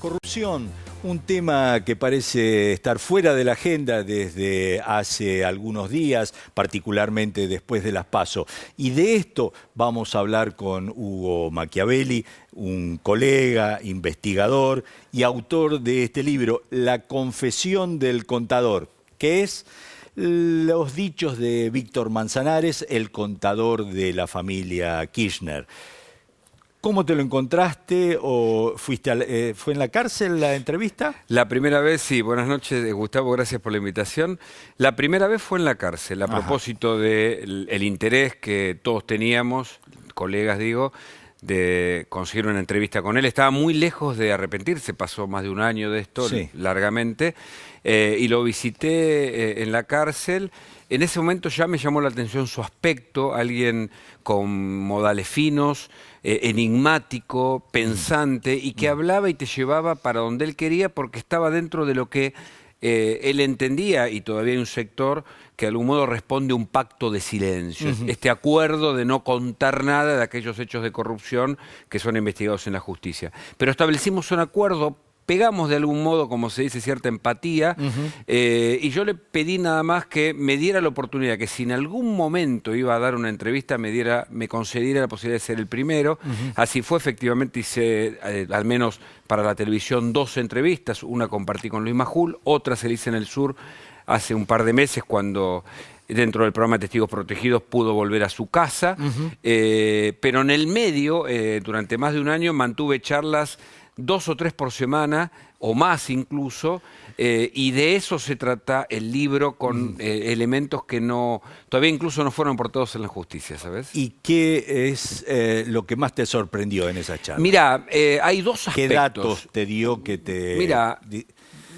Corrupción, un tema que parece estar fuera de la agenda desde hace algunos días, particularmente después de las PASO. Y de esto vamos a hablar con Hugo Machiavelli, un colega, investigador y autor de este libro, La confesión del contador, que es los dichos de Víctor Manzanares, el contador de la familia Kirchner. ¿Cómo te lo encontraste o fuiste fue en la cárcel la entrevista? La primera vez, sí. Buenas noches, Gustavo, gracias por la invitación. La primera vez fue en la cárcel, a propósito del interés que todos teníamos, colegas digo, de conseguir una entrevista con él. Estaba muy lejos de arrepentirse, pasó más de un año de esto, sí, largamente, y lo visité en la cárcel. En ese momento ya me llamó la atención su aspecto, alguien con modales finos, enigmático, pensante, y que hablaba y te llevaba para donde él quería porque estaba dentro de lo que él entendía, y todavía hay un sector que de algún modo responde a un pacto de silencio, este acuerdo de no contar nada de aquellos hechos de corrupción que son investigados en la justicia. Pero establecimos un acuerdo, pegamos de algún modo, como se dice, cierta empatía, y yo le pedí nada más que me diera la oportunidad, que si en algún momento iba a dar una entrevista, me concediera la posibilidad de ser el primero. Así fue, efectivamente hice, al menos para la televisión, 2 entrevistas. Una compartí con Luis Majul, otra se la hice en el Sur hace un par de meses, cuando dentro del programa Testigos Protegidos pudo volver a su casa, pero en el medio, durante más de un año, mantuve charlas 2 o 3 por semana, o más incluso, y de eso se trata el libro, con elementos que todavía incluso no fueron aportados en la justicia, ¿sabes? ¿Y qué es lo que más te sorprendió en esa charla? Mira, hay 2 aspectos. ¿Qué datos te dio que te...? Mira,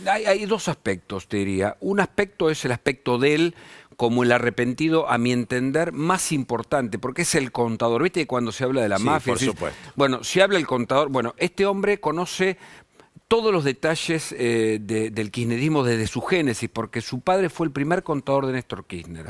hay 2 aspectos, te diría. Un aspecto es el aspecto de él como el arrepentido, a mi entender, más importante, porque es el contador. ¿Viste cuando se habla de la mafia? Por supuesto. Bueno, si habla el contador, bueno, este hombre conoce todos los detalles del kirchnerismo desde su génesis, porque su padre fue el primer contador de Néstor Kirchner.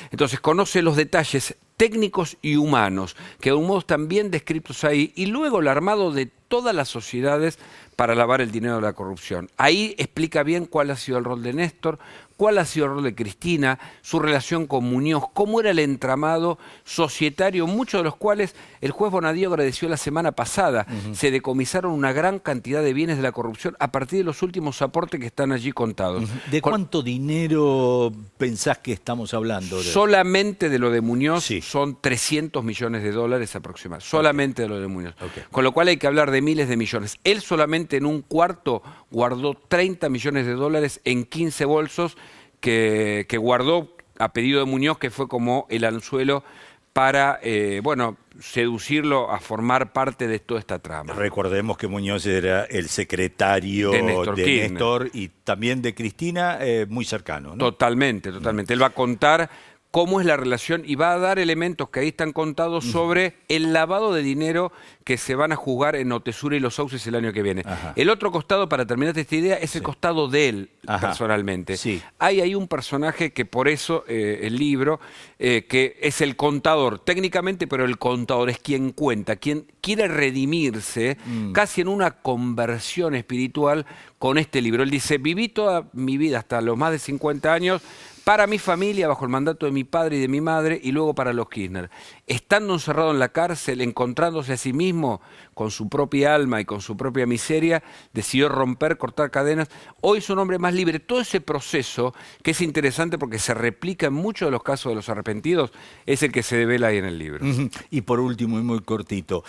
Entonces conoce los detalles técnicos y humanos, que de un modo están bien descritos ahí, y luego el armado de todas las sociedades para lavar el dinero de la corrupción. Ahí explica bien cuál ha sido el rol de Néstor, cuál ha sido el rol de Cristina, su relación con Muñoz, cómo era el entramado societario, muchos de los cuales el juez Bonadío agradeció la semana pasada. Se decomisaron una gran cantidad de bienes de la corrupción a partir de los últimos aportes que están allí contados. ¿De cuánto dinero pensás que estamos hablando? Solamente de lo de Muñoz son 300 millones de dólares aproximadamente. Solamente de lo de Muñoz. Con lo cual hay que hablar de miles de millones. Él solamente en un cuarto guardó 30 millones de dólares en 15 bolsos que guardó a pedido de Muñoz, que fue como el anzuelo para, bueno, seducirlo a formar parte de toda esta trama. Recordemos que Muñoz era el secretario de Néstor y también de Cristina, muy cercano, ¿no? Totalmente, totalmente. Él va a contar cómo es la relación y va a dar elementos que ahí están contados sobre el lavado de dinero que se van a juzgar en Otesura y Los Sauces el año que viene. El otro costado, para terminar esta idea, es el costado de él, personalmente. Hay ahí un personaje que por eso el libro, que es el contador, técnicamente, pero el contador es quien cuenta, quien quiere redimirse, casi en una conversión espiritual con este libro. Él dice, viví toda mi vida hasta los más de 50 años, para mi familia, bajo el mandato de mi padre y de mi madre, y luego para los Kirchner. Estando encerrado en la cárcel, encontrándose a sí mismo con su propia alma y con su propia miseria, decidió romper, cortar cadenas. Hoy es un hombre más libre. Todo ese proceso, que es interesante porque se replica en muchos de los casos de los arrepentidos, es el que se devela ahí en el libro. Y por último, y muy cortito,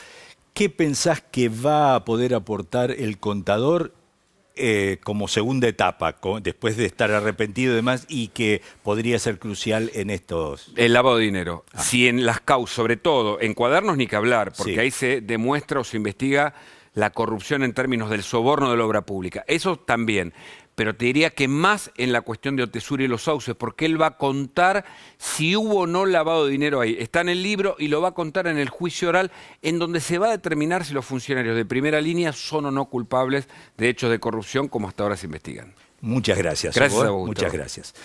¿qué pensás que va a poder aportar el contador como segunda etapa, después de estar arrepentido y demás, y que podría ser crucial en estos...? El lavado de dinero. Si en las causas, sobre todo, en cuadernos ni que hablar, porque ahí se demuestra o se investiga la corrupción en términos del soborno de la obra pública. Eso también. Pero te diría que más en la cuestión de Otesura y Los Sauces, porque él va a contar si hubo o no lavado de dinero ahí. Está en el libro y lo va a contar en el juicio oral, en donde se va a determinar si los funcionarios de primera línea son o no culpables de hechos de corrupción, como hasta ahora se investigan. Muchas gracias. Gracias a vos, Muchas gracias.